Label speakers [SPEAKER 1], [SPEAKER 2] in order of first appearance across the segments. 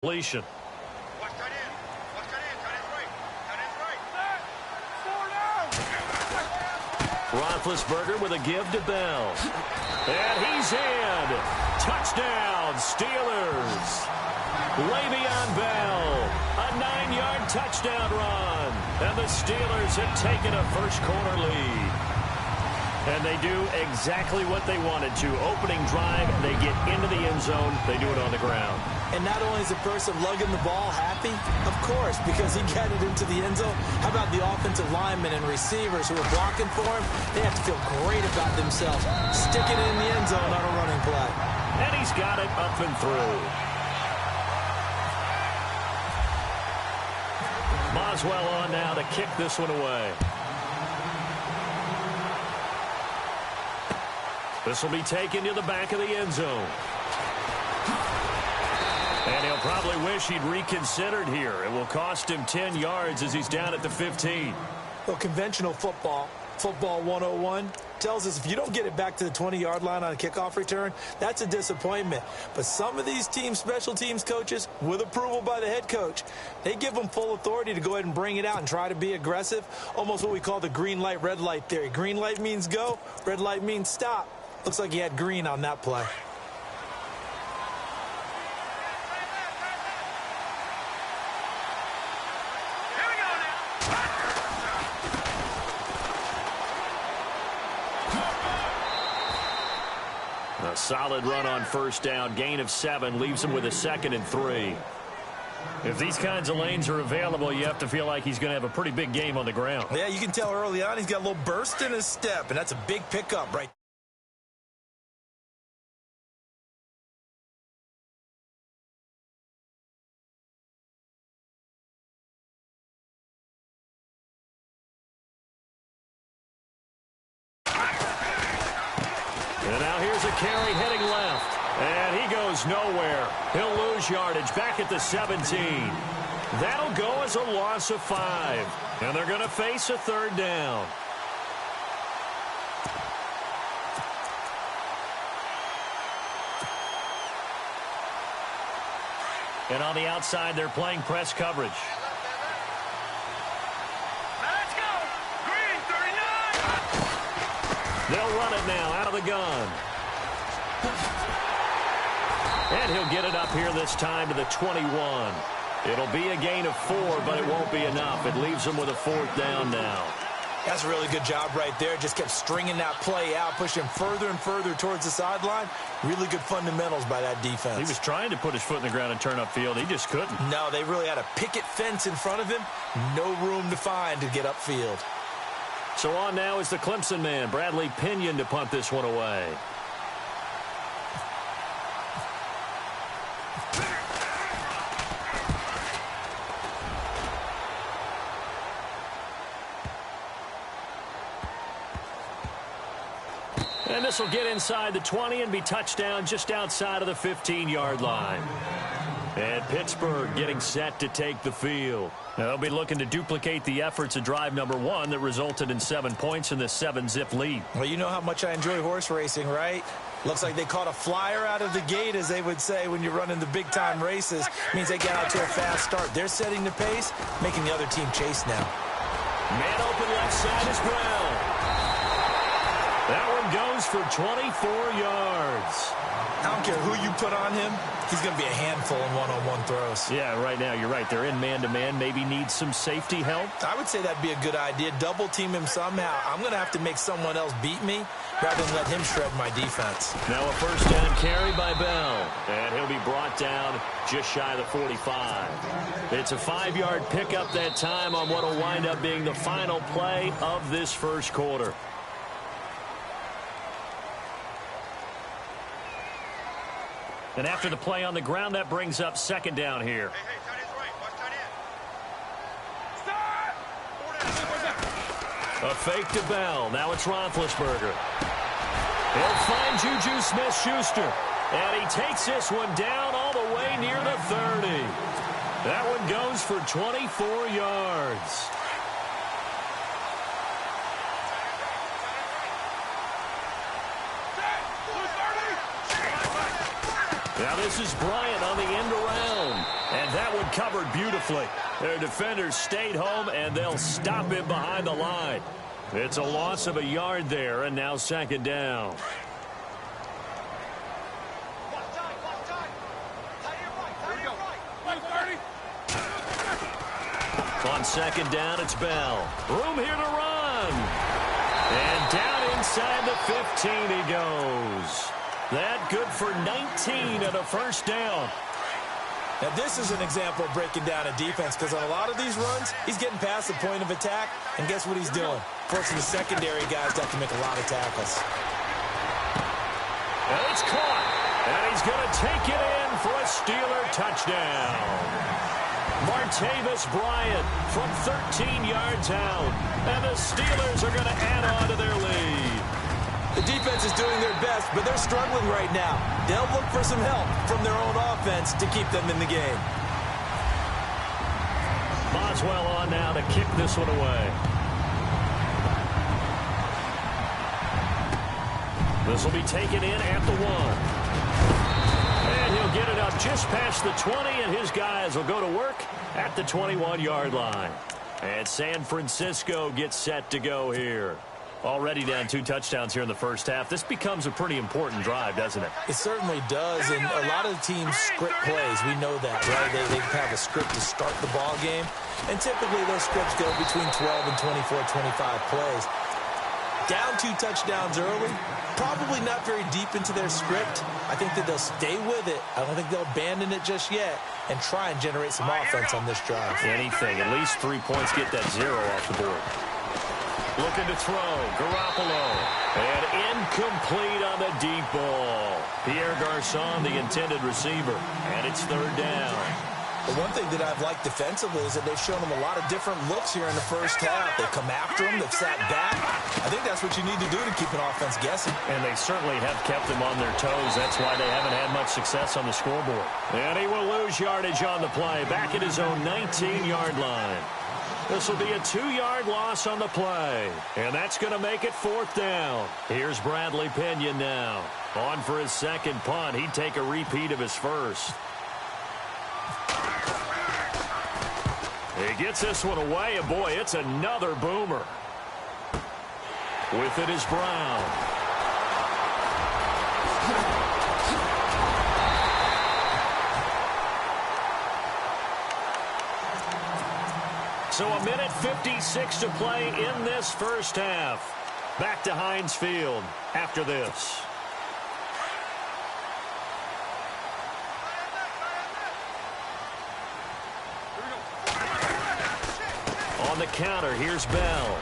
[SPEAKER 1] completion. Roethlisberger with a give to Bell. And he's in. Touchdown, Steelers. Le'Veon Bell, a 9-yard touchdown run. And the Steelers have taken a first-quarter lead. And they do exactly what they wanted to. Opening drive, they get into the end zone. They do it on the ground.
[SPEAKER 2] And not only is the person lugging the ball happy, of course, because he got it into the end zone. How about the offensive linemen and receivers who are blocking for him? They have to feel great about themselves, sticking it in the end zone on a running play.
[SPEAKER 1] And he's got it up and through. Boswell on now to kick this one away. This will be taken to the back of the end zone. And he'll probably wish he'd reconsidered here. It will cost him 10 yards as he's down at the 15.
[SPEAKER 2] Well, conventional football 101, tells us if you don't get it back to the 20-yard line on a kickoff return, that's a disappointment. But some of these special teams coaches, with approval by the head coach, they give them full authority to go ahead and bring it out and try to be aggressive. Almost what we call the green light, red light theory. Green light means go, red light means stop. Looks like he had green on that play.
[SPEAKER 1] A solid run on first down. Gain of 7 leaves him with a 2nd and 3. If these kinds of lanes are available, you have to feel like he's going to have a pretty big game on the ground.
[SPEAKER 2] Yeah, you can tell early on he's got a little burst in his step, and that's a big pickup right.
[SPEAKER 1] And now here's a carry heading left. And he goes nowhere. He'll lose yardage back at the 17. That'll go as a loss of 5. And they're going to face a 3rd down. And on the outside, they're playing press coverage. They'll run it now out of the gun. And he'll get it up here this time to the 21. It'll be a gain of 4, but it won't be enough. It leaves him with a 4th down now.
[SPEAKER 2] That's a really good job right there. Just kept stringing that play out, pushing further and further towards the sideline. Really good fundamentals by that defense.
[SPEAKER 1] He was trying to put his foot in the ground and turn upfield. He just couldn't.
[SPEAKER 2] No, they really had a picket fence in front of him. No room to find to get upfield.
[SPEAKER 1] So on now is the Clemson man, Bradley Pinion, to punt this one away. And this will get inside the 20 and be touchdown just outside of the 15-yard line. And Pittsburgh getting set to take the field. Now, they'll be looking to duplicate the efforts of drive number 1 that resulted in 7 points in this 7-zip lead.
[SPEAKER 2] Well, you know how much I enjoy horse racing, right? Looks like they caught a flyer out of the gate, as they would say when you're running the big-time races. Means they get out to a fast start. They're setting the pace, making the other team chase now.
[SPEAKER 1] Man open left side is Brown. That one goes for 24 yards.
[SPEAKER 2] I don't care who you put on him. He's going to be a handful in one-on-one throws.
[SPEAKER 1] Yeah, right now, you're right. They're in man-to-man. Maybe needs some safety help.
[SPEAKER 2] I would say that'd be a good idea. Double team him somehow. I'm going to have to make someone else beat me rather than let him shred my defense.
[SPEAKER 1] Now a first down carry by Bell. And he'll be brought down just shy of the 45. It's a 5-yard pickup that time on what will wind up being the final play of this first quarter. And after the play on the ground, that brings up 2nd down here. A fake to Bell. Now it's Roethlisberger. He'll find Juju Smith-Schuster. And he takes this one down all the way near the 30. That one goes for 24 yards. Now this is Bryant on the end around. And that one covered beautifully. Their defenders stayed home, and they'll stop him behind the line. It's a loss of a yard there, and now second down. On second down, it's Bell. Room here to run. And down inside the 15 he goes. That good for 19 and a first down.
[SPEAKER 2] Now, this is an example of breaking down a defense, because on a lot of these runs, he's getting past the point of attack, and guess what he's doing? Forcing the secondary guys to have to make a lot of tackles.
[SPEAKER 1] And it's caught, and he's going to take it in for a Steeler touchdown. Martavis Bryant from 13 yards out, and the Steelers are going to add on to their lead.
[SPEAKER 2] The defense is doing their best, but they're struggling right now. They'll look for some help from their own offense to keep them in the game.
[SPEAKER 1] Boswell on now to kick this one away. This will be taken in at the 1. And he'll get it up just past the 20, and his guys will go to work at the 21-yard line. And San Francisco gets set to go here. Already down 2 touchdowns here in the first half. This becomes a pretty important drive, doesn't it?
[SPEAKER 2] It certainly does, and a lot of the teams script plays. We know that, right? They have a script to start the ball game, and typically those scripts go between 12 and 24, 25 plays. Down 2 touchdowns early, probably not very deep into their script. I think that they'll stay with it. I don't think they'll abandon it just yet and try and generate some offense on this drive.
[SPEAKER 1] Anything, at least 3 points, get that 0 off the board. Looking to throw, Garoppolo, and incomplete on the deep ball. Pierre Garçon, the intended receiver, and it's third down.
[SPEAKER 2] The one thing that I've liked defensively is that they've shown them a lot of different looks here in the first half. They come after them, they've sat back. I think that's what you need to do to keep an offense guessing.
[SPEAKER 1] And they certainly have kept them on their toes. That's why they haven't had much success on the scoreboard. And he will lose yardage on the play, back at his own 19-yard line. This will be a 2-yard loss on the play. And that's going to make it fourth down. Here's Bradley Pinion now. On for his second punt. He'd take a repeat of his first. He gets this one away, and boy, it's another boomer. With it is Brown. So a minute 56 to play in this first half. Back to Heinz Field after this. On the counter, here's Bell.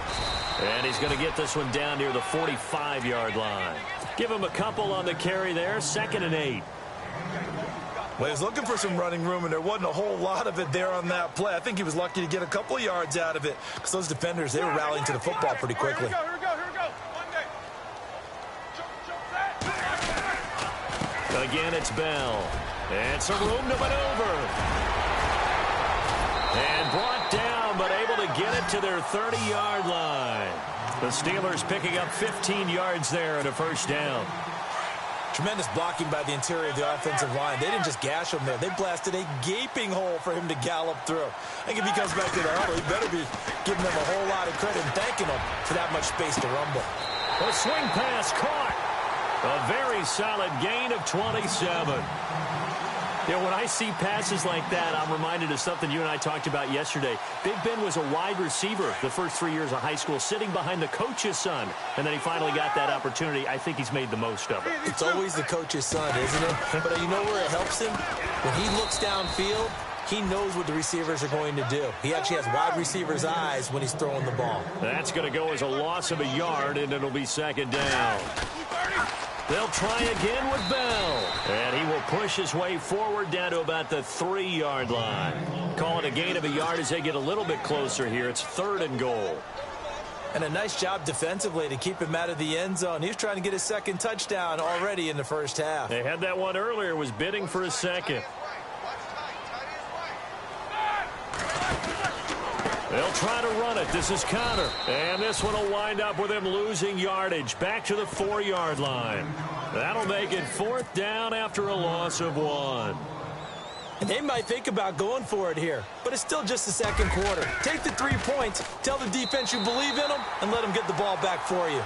[SPEAKER 1] And he's going to get this one down near the 45-yard line. Give him a couple on the carry there, 2nd and 8.
[SPEAKER 2] Well, he was looking for some running room, and there wasn't a whole lot of it there on that play. I think he was lucky to get a couple of yards out of it, because those defenders, they were rallying to the football pretty quickly.
[SPEAKER 3] Here we go.
[SPEAKER 1] Again, it's Bell. And some room to maneuver. And brought down, but able to get it to their 30-yard line. The Steelers picking up 15 yards there and a first down.
[SPEAKER 2] Tremendous blocking by the interior of the offensive line. They didn't just gash him there. They blasted a gaping hole for him to gallop through. I think if he comes back to the huddle, he better be giving them a whole lot of credit and thanking them for that much space to rumble.
[SPEAKER 1] A swing pass caught. A very solid gain of 27. You know, when I see passes like that, I'm reminded of something you and I talked about yesterday. Big Ben was a wide receiver the first 3 years of high school, sitting behind the coach's son, and then he finally got that opportunity. I think he's made the most of it.
[SPEAKER 2] It's always the coach's son, isn't it? But you know where it helps him? When he looks downfield, he knows what the receivers are going to do. He actually has wide receivers' eyes when he's throwing the ball.
[SPEAKER 1] That's going to go as a loss of a yard, and it'll be second down. They'll try again with Bell. And he will push his way forward down to about the 3-yard line. Call it a gain of a yard as they get a little bit closer here. It's 3rd and goal.
[SPEAKER 2] And a nice job defensively to keep him out of the end zone. He was trying to get his second touchdown already in the first half.
[SPEAKER 1] They had that one earlier, was bidding for a second. They'll try to run it. This is Connor. And this one will wind up with him losing yardage. Back to the 4-yard line. That'll make it 4th down after a loss of 1.
[SPEAKER 2] And they might think about going for it here, but it's still just the second quarter. Take the 3 points, tell the defense you believe in them, and let them get the ball back for you.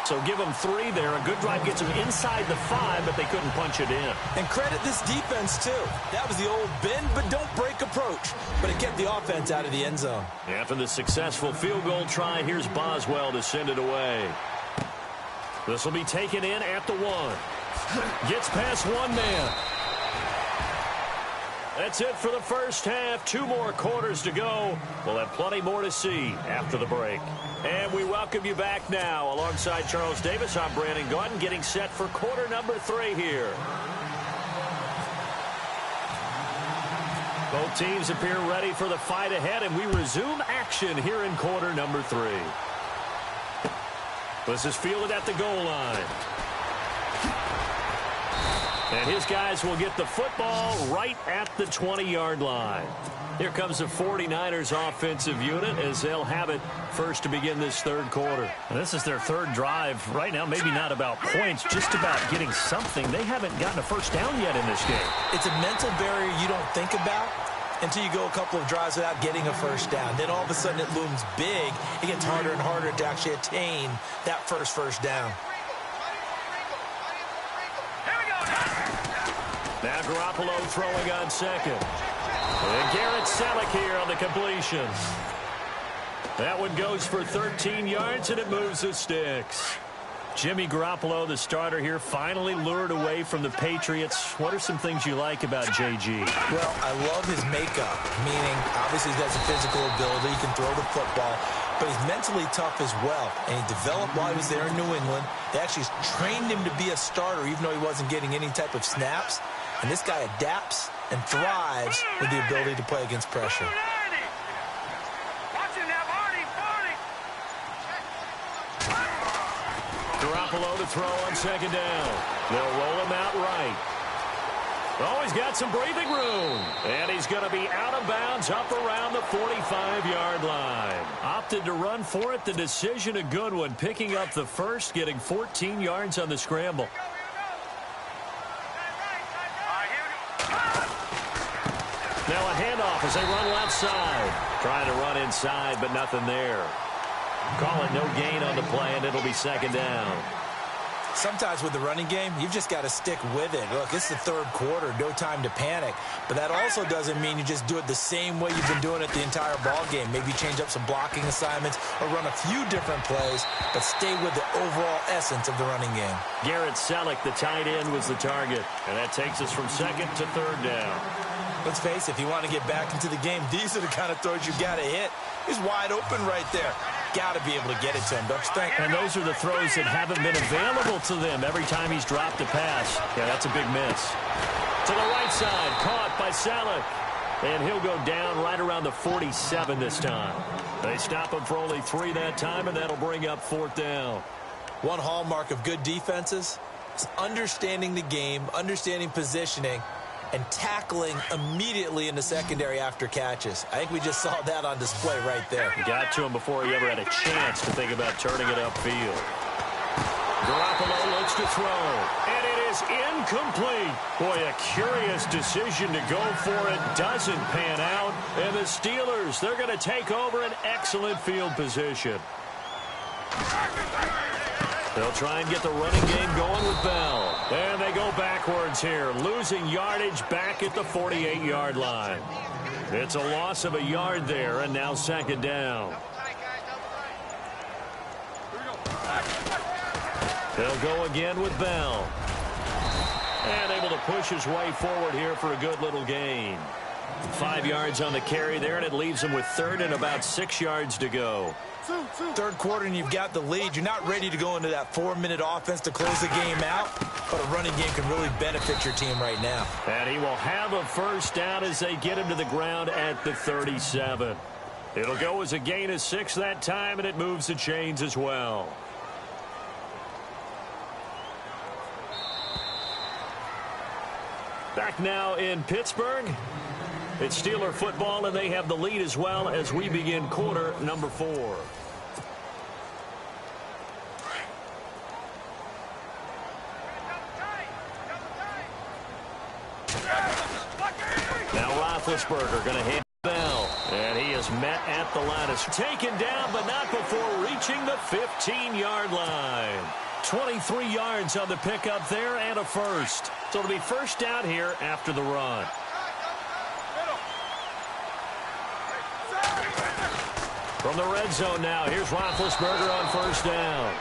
[SPEAKER 1] So give them 3 there. A good drive gets them inside the 5, but they couldn't punch it in.
[SPEAKER 2] And credit this defense, too. That was the old bend but don't break approach, but it kept the offense out of the end zone.
[SPEAKER 1] After the successful field goal try, here's Boswell to send it away. This will be taken in at the 1. Gets past one man. That's it for the first half. 2 more quarters to go. We'll have plenty more to see after the break. And we welcome you back now. Alongside Charles Davis, I'm Brandon Gaudin, getting set for quarter number 3 here. Both teams appear ready for the fight ahead, and we resume action here in quarter number 3. This is fielded at the goal line. And his guys will get the football right at the 20-yard line. Here comes the 49ers offensive unit as they'll have it first to begin this third quarter.
[SPEAKER 3] And this is their 3rd drive. Right now, maybe not about points, just about getting something. They haven't gotten a first down yet in this game.
[SPEAKER 2] It's a mental barrier you don't think about until you go a couple of drives without getting a first down. Then all of a sudden it looms big. It gets harder and harder to actually attain that first down.
[SPEAKER 1] Now Garoppolo throwing on second. And Garrett Selleck here on the completion. That one goes for 13 yards, and it moves the sticks. Jimmy Garoppolo, the starter here, finally lured away from the Patriots. What are some things you like about JG?
[SPEAKER 2] Well, I love his makeup, meaning obviously he has a physical ability. He can throw the football, but he's mentally tough as well. And he developed while he was there in New England. They actually trained him to be a starter, even though he wasn't getting any type of snaps. And this guy adapts and thrives with the ability to play against pressure.
[SPEAKER 1] Garoppolo to throw on second down. They'll roll him out right. Oh, he's got some breathing room. And he's going to be out of bounds up around the 45-yard line. Opted to run for it. The decision a good one. Picking up the first, getting 14 yards on the scramble. Now a handoff as they run left side. Trying to run inside, but nothing there. Call it no gain on the play, and it'll be second down.
[SPEAKER 2] Sometimes with the running game, you've just got to stick with it. Look, it's the third quarter, no time to panic. But that also doesn't mean you just do it the same way you've been doing it the entire ball game. Maybe change up some blocking assignments or run a few different plays, but stay with the overall essence of the running game.
[SPEAKER 1] Garrett Selleck, the tight end, was the target. And that takes us from second to third down.
[SPEAKER 2] Let's face it, if you want to get back into the game, these are the kind of throws you got to hit. He's wide open right there. Got to be able to get it to him, don't you think?
[SPEAKER 1] And those are the throws that haven't been available to them every time he's dropped a pass. Yeah, that's a big miss. To the right side, caught by Selleck. And he'll go down right around the 47 this time. They stop him for only 3 that time, and that'll bring up fourth down.
[SPEAKER 2] One hallmark of good defenses is understanding the game, understanding positioning, and tackling immediately in the secondary after catches. I think we just saw that on display right there.
[SPEAKER 1] He got to him before he ever had a chance to think about turning it upfield. Garoppolo looks to throw, and it is incomplete. Boy, a curious decision to go for it. Doesn't pan out, and the Steelers, they're going to take over an excellent field position. They'll try and get the running game going with Bell. And they go backwards here, losing yardage back at the 48-yard line. It's a loss of a yard there, and now second down. They'll go again with Bell. And able to push his way forward here for a good little gain. 5 yards on the carry there, and it leaves him with third and about 6 yards to go.
[SPEAKER 2] Third quarter and you've got the lead. You're not ready to go into that 4-minute offense to close the game out, but a running game can really benefit your team right now.
[SPEAKER 1] And he will have a first down as they get him to the ground at the 37. It'll go as a gain of 6 that time, and it moves the chains as well. Back now in Pittsburgh. It's Steeler football, and they have the lead as well as we begin quarter number 4. Roethlisberger going to hand Bell. And he is met at the line. Is taken down, but not before reaching the 15-yard line. 23 yards on the pickup there and a first. So it'll be first down here after the run. From the red zone now, here's Roethlisberger on first down.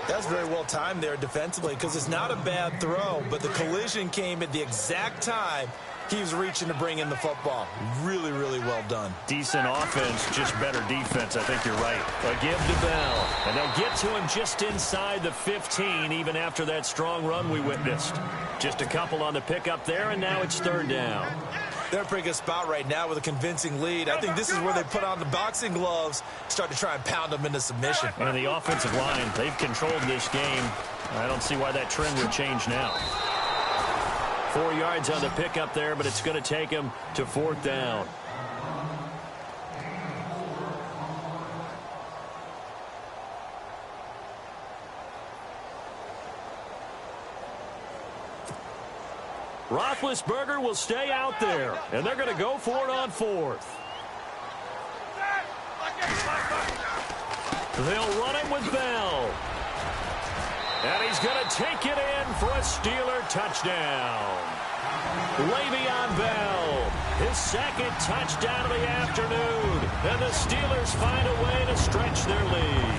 [SPEAKER 2] That's very well timed there defensively because it's not a bad throw, but the collision came at the exact time he was reaching to bring in the football. Really, really well done.
[SPEAKER 3] Decent offense, just better defense. I think you're right.
[SPEAKER 1] A give to Bell. And they'll get to him just inside the 15, even after that strong run we witnessed. Just a couple on the pickup there, and now it's third down.
[SPEAKER 2] They're in a pretty good spot right now with a convincing lead. I think this is where they put on the boxing gloves, start to try and pound them into submission.
[SPEAKER 3] And the offensive line, they've controlled this game. I don't see why that trend would change now.
[SPEAKER 1] 4 yards on the pickup there, but it's going to take him to fourth down. Roethlisberger will stay out there, and they're going to go for it on fourth. They'll run it with Bell. And he's going to take it in for a Steeler touchdown. Le'Veon Bell, his second touchdown of the afternoon. And the Steelers find a way to stretch their lead.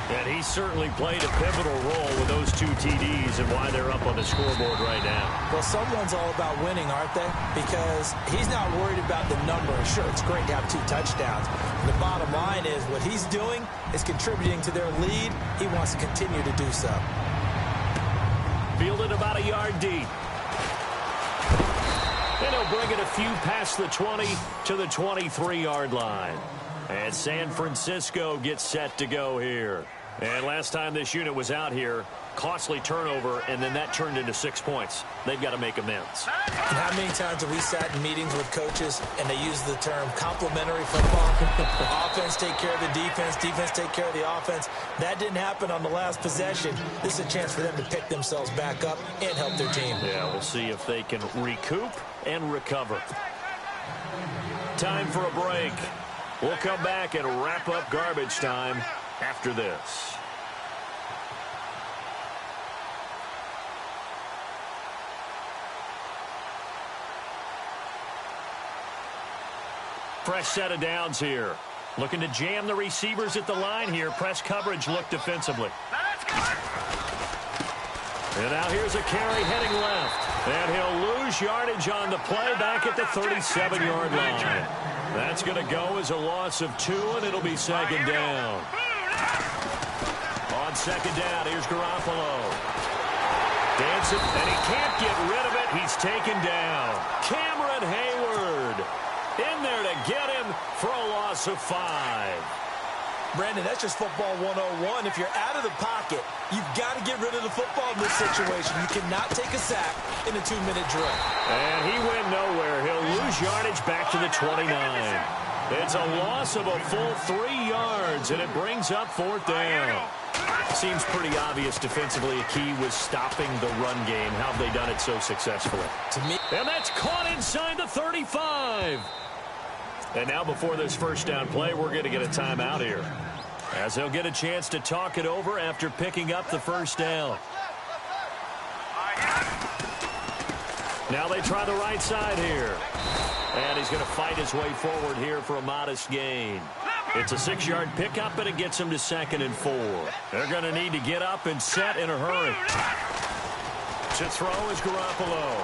[SPEAKER 1] And he certainly played a pivotal role with those 2 TDs and why they're up on the scoreboard right now.
[SPEAKER 2] Well, someone's all about winning, aren't they? Because he's not worried about the number. Sure, it's great to have 2 touchdowns. The bottom line is what he's doing is contributing to their lead. He wants to continue to do so.
[SPEAKER 1] Fielded about a yard deep. And he'll bring it a few past the 20 to the 23-yard line. And San Francisco gets set to go here. And last time this unit was out here, costly turnover, and then that turned into 6 points. They've got to make amends.
[SPEAKER 2] And how many times have we sat in meetings with coaches and they use the term complementary football? Offense take care of the defense, defense take care of the offense. That didn't happen on the last possession. This is a chance for them to pick themselves back up and help their team.
[SPEAKER 1] Yeah, we'll see if they can recoup and recover. Time for a break. We'll come back and wrap up garbage time after this. Fresh set of downs here. Looking to jam the receivers at the line here. Press coverage look defensively. And now here's a carry heading left. And he'll lose yardage on the play back at the 37-yard line. That's going to go as a loss of 2, and it'll be second down. On second down, here's Garoppolo. Dancing, and he can't get rid of it. He's taken down. Cameron Hayward in there to get him for a loss of 5.
[SPEAKER 2] Brandon, that's just football 101. If you're out of the pocket, you've got to get rid of the football in this situation. You cannot take a sack in a 2-minute drill.
[SPEAKER 1] And he went nowhere. He'll lose yardage back to the 29. It's a loss of a full 3 yards, and it brings up fourth down. Seems pretty obvious defensively. A key was stopping the run game. How have they done it so successfully?
[SPEAKER 2] To me,
[SPEAKER 1] and that's caught inside the 35. And now before this first down play, we're going to get a timeout here, as they'll get a chance to talk it over after picking up the first down. Now they try the right side here. And he's going to fight his way forward here for a modest gain. It's a 6-yard pickup, and it gets him to 2nd and 4. They're going to need to get up and set in a hurry. To throw is Garoppolo.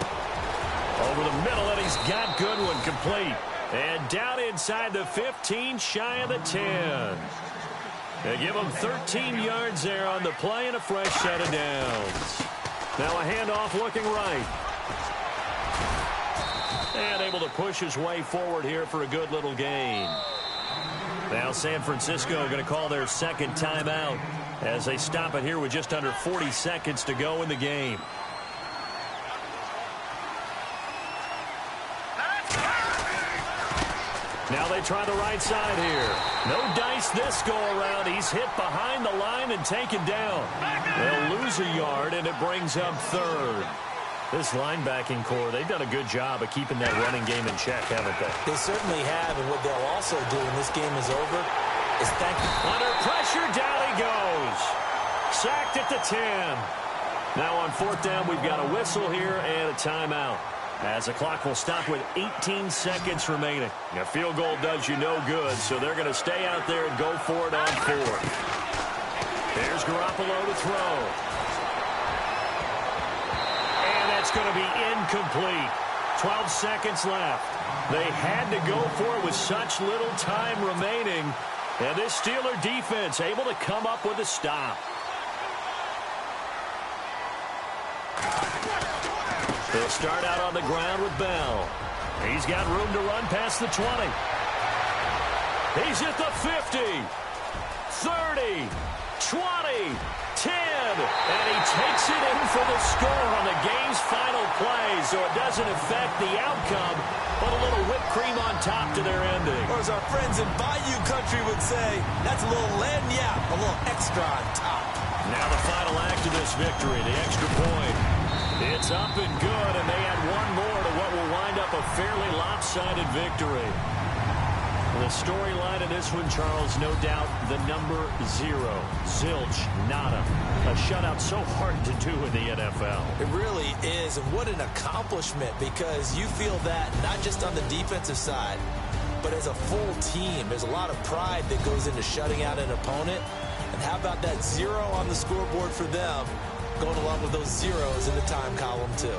[SPEAKER 1] Over the middle, and he's got Goodwin complete. And down inside the 15, shy of the 10. They give him 13 yards there on the play and a fresh set of downs. Now a handoff looking right. And able to push his way forward here for a good little gain. Now San Francisco going to call their second timeout as they stop it here with just under 40 seconds to go in the game. Now they try the right side here. No dice this go-around. He's hit behind the line and taken down. They'll lose a yard, and it brings up third.
[SPEAKER 3] This linebacking core, they've done a good job of keeping that running game in check, haven't they?
[SPEAKER 2] They certainly have, and what they'll also do when this game is over is thank you.
[SPEAKER 1] Under pressure, down he goes. Sacked at the 10. Now on fourth down, we've got a whistle here and a timeout, as the clock will stop with 18 seconds remaining. A field goal does you no good, so they're going to stay out there and go for it on fourth. There's Garoppolo to throw. And that's going to be incomplete. 12 seconds left. They had to go for it with such little time remaining. And this Steeler defense able to come up with a stop. They'll start out on the ground with Bell. He's got room to run past the 20. He's at the 50. 30. 20. 10. And he takes it in for the score on the game's final play. So it doesn't affect the outcome, but a little whipped cream on top to their ending.
[SPEAKER 2] Or as our friends in Bayou Country would say, that's a little lagniappe, a little extra on top.
[SPEAKER 1] Now the final act of this victory, the extra point. It's up and good, and they add one more to what will wind up a fairly lopsided victory. The storyline of this one, Charles, no doubt the number 0. Zilch, nada. A shutout so hard to do in the NFL.
[SPEAKER 2] It really is, and what an accomplishment, because you feel that not just on the defensive side, but as a full team. There's a lot of pride that goes into shutting out an opponent. And how about that 0 on the scoreboard for them, going along with those zeros in the time column, too.